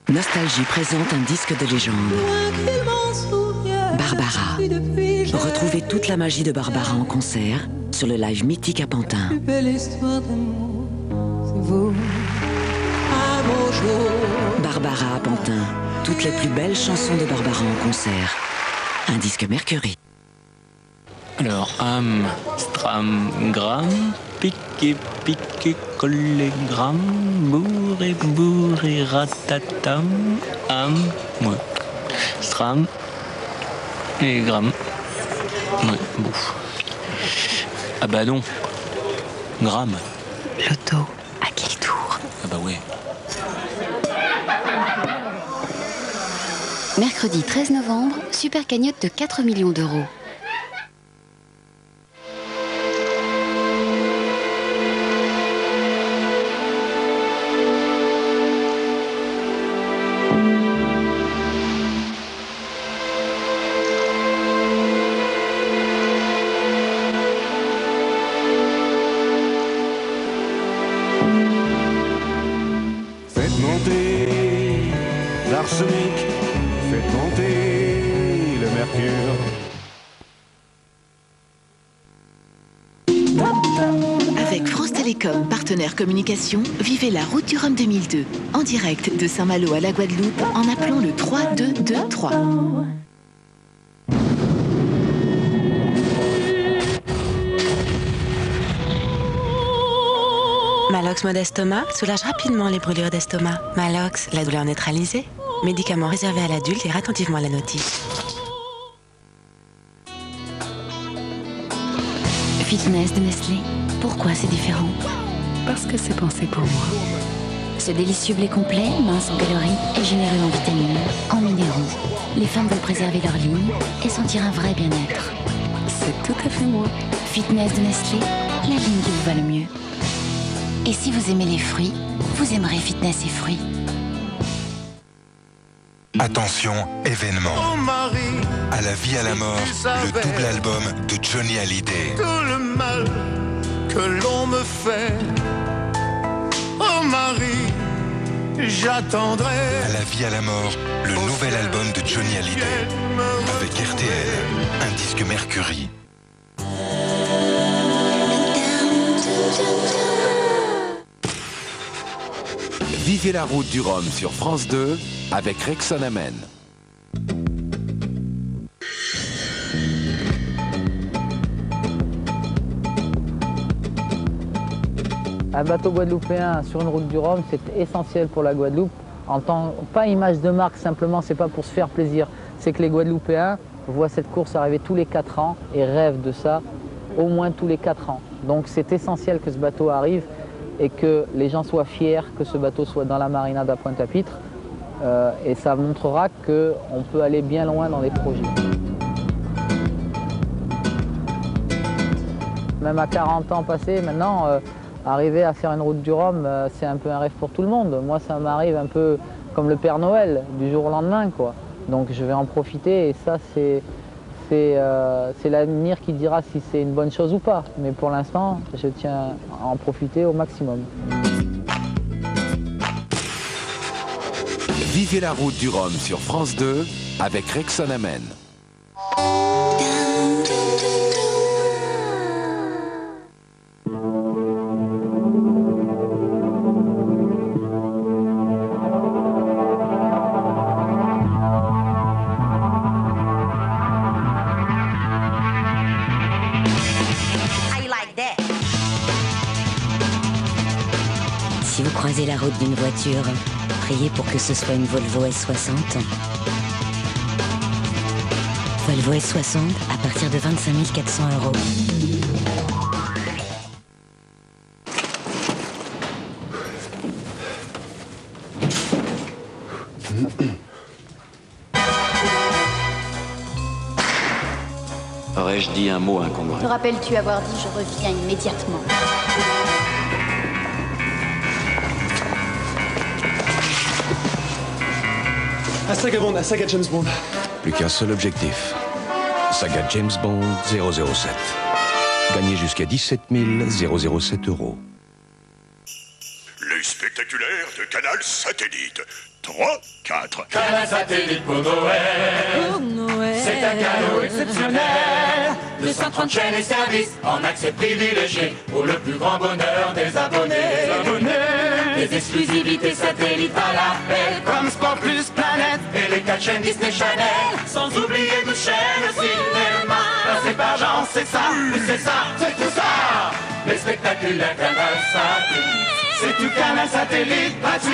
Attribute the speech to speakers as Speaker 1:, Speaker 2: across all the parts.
Speaker 1: Nostalgie présente un disque de légende. Barbara. Retrouvez toute la magie de Barbara en concert sur le live mythique à Pantin. Barbara à Pantin. Toutes les plus belles chansons de Barbara en concert. Un disque Mercury.
Speaker 2: Alors, stram, gram, piqué, collé, gram, bourré, ratatam, ouais. Stram et gram. Ouais, bouf. Ah bah non. Gram.
Speaker 1: Loto, à quel tour?
Speaker 2: Ah bah ouais.
Speaker 3: Mercredi 13 novembre, super cagnotte de 4 millions d'euros.
Speaker 4: Faites monter l'arsenic, faites monter le mercure.
Speaker 1: Avec France Télécom, partenaire communication, vivez la Route du Rhum 2002. En direct de Saint-Malo à la Guadeloupe en appelant le 3223.
Speaker 5: Malox Modestomac soulage rapidement les brûlures d'estomac. Malox, la douleur neutralisée. Médicament réservé à l'adulte, lire attentivement la notice.
Speaker 3: Fitness de Nestlé. Pourquoi c'est différent?
Speaker 5: Parce que c'est pensé pour moi.
Speaker 3: Ce délicieux blé complet, mince en calories et généreux en vitamines, en minéraux. Les femmes veulent préserver leur ligne et sentir un vrai bien-être.
Speaker 5: C'est tout à fait moi.
Speaker 3: Fitness de Nestlé, la ligne qui vous va le mieux. Et si vous aimez les fruits, vous aimerez Fitness et fruits.
Speaker 6: Attention, événement. À la vie, à la mort, le double album de Johnny Hallyday.
Speaker 4: Tout le mal que l'on me fait, oh Marie, j'attendrai.
Speaker 6: À la vie, à la mort, le nouvel album de Johnny Hallyday. Avec RTL, un disque Mercury.
Speaker 7: Vivez la route du Rhum sur France 2 avec Rexon Amen.
Speaker 8: Un bateau guadeloupéen sur une route du Rhum, c'est essentiel pour la Guadeloupe. En tant, pas image de marque simplement, c'est pas pour se faire plaisir. C'est que les Guadeloupéens voient cette course arriver tous les 4 ans et rêvent de ça au moins tous les 4 ans. Donc c'est essentiel que ce bateau arrive et que les gens soient fiers que ce bateau soit dans la marinade à Pointe-à-Pitre. Et ça montrera qu'on peut aller bien loin dans les projets. Même à 40 ans passés, maintenant, arriver à faire une route du Rhum, c'est un peu un rêve pour tout le monde. Moi, ça m'arrive un peu comme le Père Noël, du jour au lendemain, quoi. Donc je vais en profiter et ça, c'est l'avenir qui dira si c'est une bonne chose ou pas. Mais pour l'instant, je tiens à en profiter au maximum.
Speaker 7: Vivez la route du Rhum sur France 2 avec Rexon Amen.
Speaker 9: Si vous croisez la route d'une voiture, priez pour que ce soit une Volvo S60. Volvo S60 à partir de 25 400 €.
Speaker 2: Aurais-je dit un mot incongru?
Speaker 3: Te rappelles-tu avoir dit « je reviens immédiatement » ?
Speaker 10: Un saga Bond, un saga James Bond.
Speaker 11: Plus qu'un seul objectif. Saga James Bond 007. Gagnez jusqu'à 17 007 €.
Speaker 6: Le
Speaker 12: l'accueil spectaculaire de Canal Satellite. 3, 4.
Speaker 13: Canal Satellite pour Noël.
Speaker 14: Pour Noël.
Speaker 13: C'est un cadeau exceptionnel. 230 chaînes et services en accès privilégié pour le plus grand bonheur des abonnés. Des exclusivités satellites à l'appel comme Sport Plus, Planète et les 4 chaînes Disney Channel. Sans oublier de chaînes cinéma. Passé par Jean, c'est ça, c'est ça, c'est tout ça. Les spectaculaires Canal Satellite. C'est tout Canal Satellite gratuit.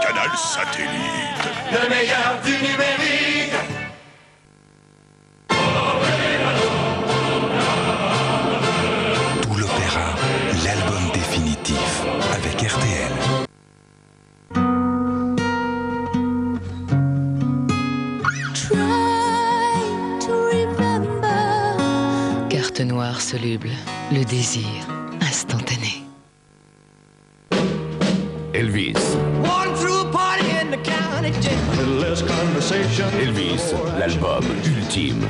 Speaker 12: Canal Satellite.
Speaker 13: Le meilleur du numérique.
Speaker 6: Tout l'opéra, l'album définitif avec RTL.
Speaker 1: Carte noire soluble, le désir instantané.
Speaker 11: Elvis. Elvis, l'album ultime.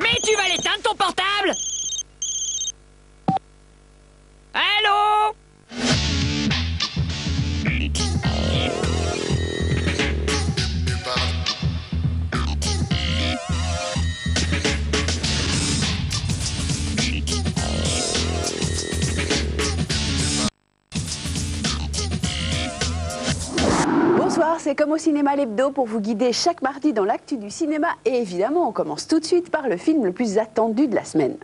Speaker 14: Mais tu vas l'éteindre ton portable? Allô?
Speaker 15: Bonsoir, c'est Comme au cinéma l'hebdo pour vous guider chaque mardi dans l'actu du cinéma. Et évidemment, on commence tout de suite par le film le plus attendu de la semaine.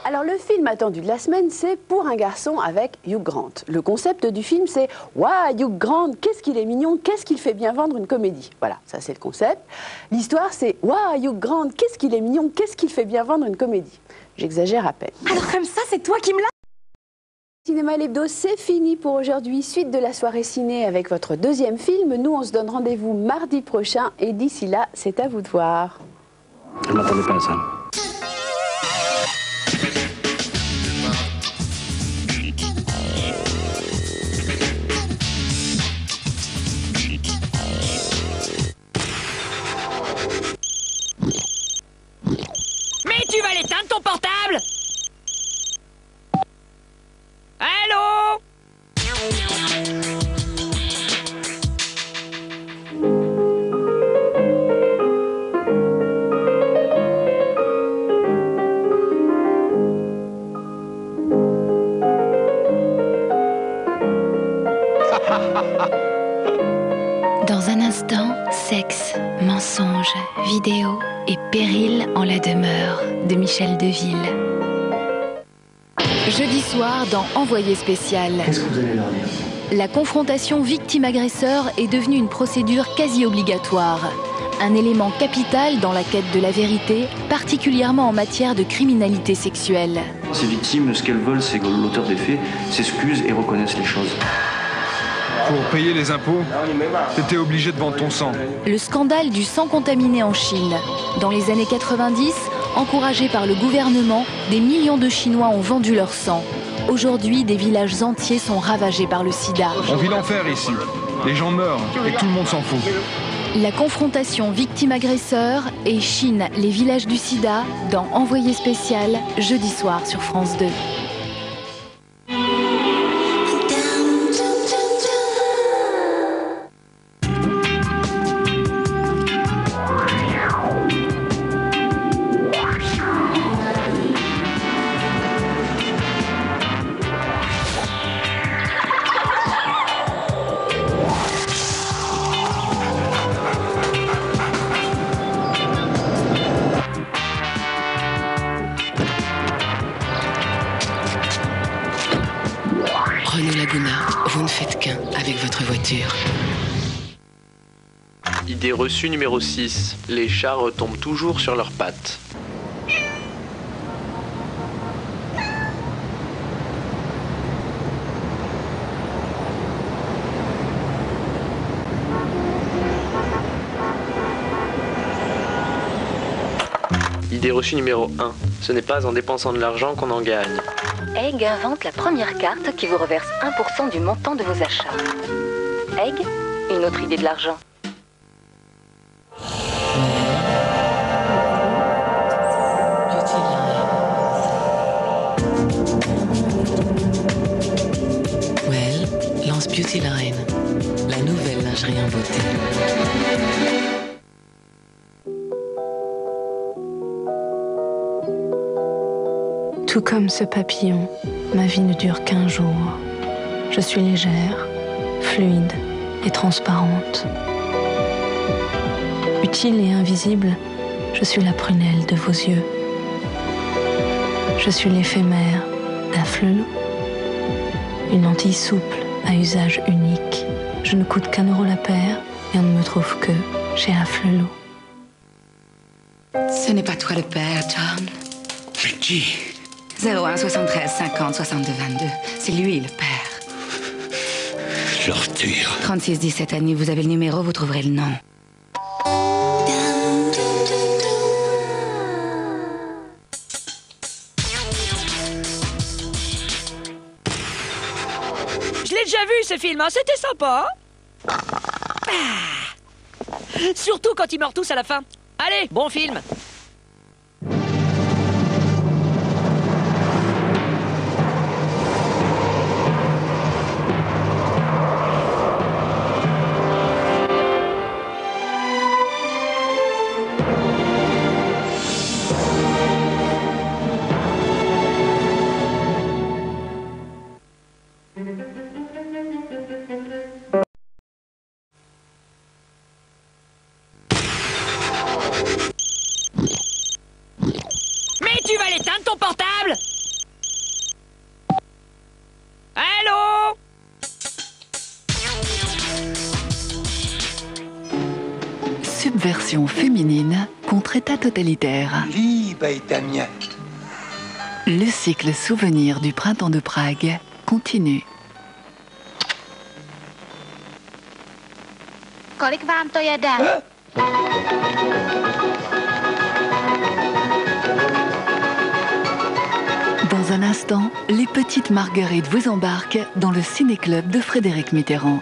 Speaker 15: Alors le film attendu de la semaine, c'est Pour un garçon avec Hugh Grant. Le concept du film, c'est « Waouh, Hugh Grant, qu'est-ce qu'il est mignon, qu'est-ce qu'il fait bien vendre une comédie ?» Voilà, ça c'est le concept. L'histoire, c'est « Waouh, Hugh Grant, qu'est-ce qu'il est mignon, qu'est-ce qu'il fait bien vendre une comédie ?» J'exagère à peine.
Speaker 16: Alors comme ça, c'est toi qui me l'as...
Speaker 15: Cinéma l'hebdo, c'est fini pour aujourd'hui. Suite de la soirée ciné avec votre deuxième film. Nous, on se donne rendez-vous mardi prochain. Et d'ici là, c'est à vous de voir.
Speaker 17: Je ne m'attendais pas à ça.
Speaker 14: Mais tu vas l'éteindre ton portable? Allô?
Speaker 3: Dans un instant, sexe, mensonge, vidéo et péril en la demeure de Michel Deville.
Speaker 18: Jeudi soir dans Envoyé spécial.
Speaker 17: Qu'est-ce que vous allez leur dire?
Speaker 18: La confrontation victime-agresseur est devenue une procédure quasi obligatoire. Un élément capital dans la quête de la vérité, particulièrement en matière de criminalité sexuelle.
Speaker 17: Ces victimes, ce qu'elles veulent, c'est que l'auteur des faits s'excuse et reconnaisse les choses.
Speaker 19: Pour payer les impôts, t'étais obligé de vendre ton sang.
Speaker 18: Le scandale du sang contaminé en Chine. Dans les années 90, encouragés par le gouvernement, des millions de Chinois ont vendu leur sang. Aujourd'hui, des villages entiers sont ravagés par le sida.
Speaker 19: On vit l'enfer ici. Les gens meurent et tout le monde s'en fout.
Speaker 18: La confrontation victime-agresseur et Chine, les villages du sida, dans Envoyé spécial, jeudi soir sur France 2.
Speaker 5: Renault Laguna, vous ne faites qu'un avec votre voiture.
Speaker 20: Idée reçue numéro 6. Les chats retombent toujours sur leurs pattes. Idée reçue numéro 1. Ce n'est pas en dépensant de l'argent qu'on en gagne.
Speaker 3: Egg invente la première carte qui vous reverse 1% du montant de vos achats. Egg, une autre idée de l'argent.
Speaker 1: Well lance Beauty Line, la nouvelle lingerie en beauté.
Speaker 16: Tout comme ce papillon, ma vie ne dure qu'un jour. Je suis légère, fluide et transparente. Utile et invisible, je suis la prunelle de vos yeux. Je suis l'éphémère d'Afflelou, une lentille souple à usage unique. Je ne coûte qu'1 euro la paire et on ne me trouve que chez Afflelou.
Speaker 21: Ce n'est pas toi le père, John.
Speaker 12: Mais qui?
Speaker 21: 01 73 50 62 22. C'est lui le père.
Speaker 12: Je retire.
Speaker 21: 36 17 années, vous avez le numéro, vous trouverez le nom.
Speaker 14: Je l'ai déjà vu ce film, hein, c'était sympa. Surtout quand ils meurent tous à la fin. Allez, bon film. Mais tu vas l'éteindre ton portable? Allô?
Speaker 1: Subversion féminine contre état totalitaire. Le cycle souvenir du printemps de Prague continue.
Speaker 3: Kolik vám to jede?
Speaker 1: Dans un instant, les petites marguerites vous embarquent dans le ciné-club de Frédéric Mitterrand.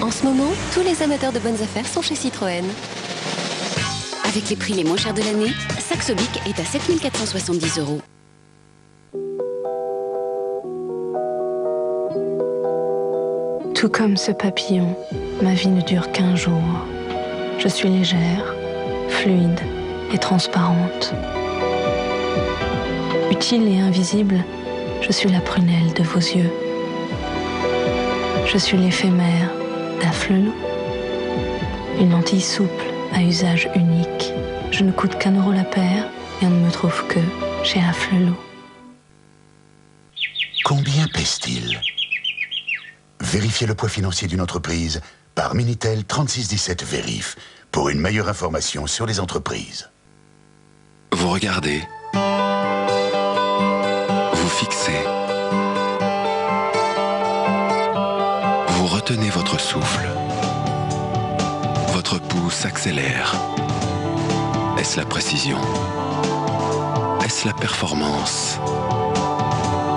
Speaker 22: En ce moment, tous les amateurs de bonnes affaires sont chez Citroën.
Speaker 9: Avec les prix les moins chers de l'année, Saxo Bic est à 7 470 €.
Speaker 16: Tout comme ce papillon, ma vie ne dure qu'1 jour. Je suis légère, fluide et transparente. Utile et invisible, je suis la prunelle de vos yeux. Je suis l'éphémère d'Afflelou, une lentille souple à usage unique. Je ne coûte qu'1 euro la paire et on ne me trouve que chez Afflelou.
Speaker 23: Combien pèse-t-il? Vérifiez le poids financier d'une entreprise par Minitel 3617 Vérif pour une meilleure information sur les entreprises.
Speaker 24: Vous regardez. Vous fixez. Vous retenez votre souffle. Votre pouls s'accélère. Est-ce la précision? Est-ce la performance?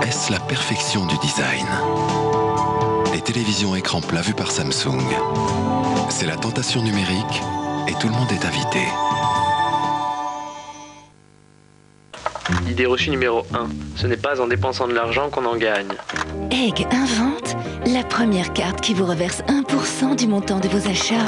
Speaker 24: Est-ce la perfection du design? Les télévisions écran plat vues par Samsung. C'est la tentation numérique et tout le monde est invité.
Speaker 20: Idée reçue numéro 1. Ce n'est pas en dépensant de l'argent qu'on en gagne.
Speaker 3: Egg invente la première carte qui vous reverse 1% du montant de vos achats.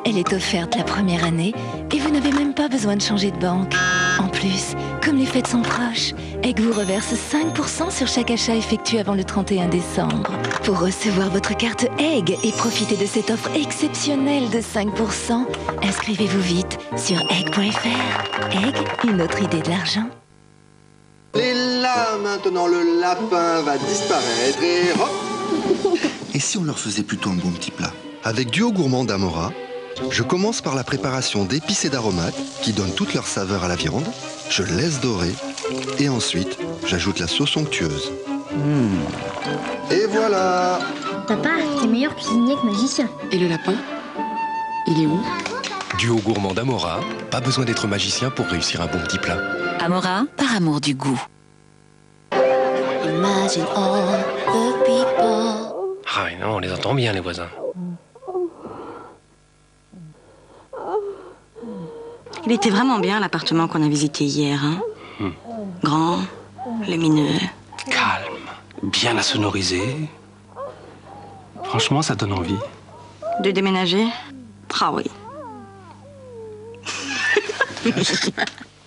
Speaker 3: Elle est offerte la première année et vous n'avez même pas besoin de changer de banque. En plus, comme les fêtes sont proches, Egg vous reverse 5% sur chaque achat effectué avant le 31 décembre. Pour recevoir votre carte Egg et profiter de cette offre exceptionnelle de 5%, inscrivez-vous vite sur egg.fr. Egg, une autre idée de l'argent.
Speaker 25: Et là, maintenant, le lapin va disparaître et hop!
Speaker 26: Et si on leur faisait plutôt un bon petit plat? Avec Duo Gourmand d'Amora,
Speaker 2: Je commence par la préparation d'épices et d'aromates qui donnent toute leur saveur à la viande. Je laisse dorer et ensuite j'ajoute la sauce onctueuse. Et voilà.
Speaker 4: Papa, t'es meilleur cuisinier que magicien.
Speaker 7: Et le lapin? Il est où?
Speaker 11: Duo gourmand d'Amora, pas besoin d'être magicien pour réussir un bon petit plat.
Speaker 3: Amora, par amour du goût.
Speaker 8: Imagine all the people.
Speaker 10: Ah oui, non, on les entend bien, les voisins.
Speaker 7: Il était vraiment bien l'appartement qu'on a visité hier, hein? Grand, lumineux.
Speaker 10: Calme, bien insonorisé. Franchement, ça donne envie.
Speaker 7: De déménager? Ah oui.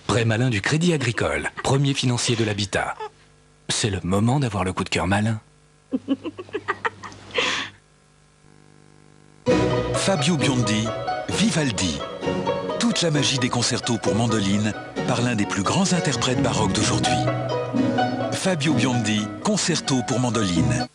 Speaker 26: Prêt malin du Crédit Agricole, premier financier de l'habitat. C'est le moment d'avoir le coup de cœur malin.
Speaker 27: Fabio Biondi, Vivaldi. Toute la magie des concertos pour mandoline par l'un des plus grands interprètes baroques d'aujourd'hui. Fabio Biondi, concerto pour mandoline.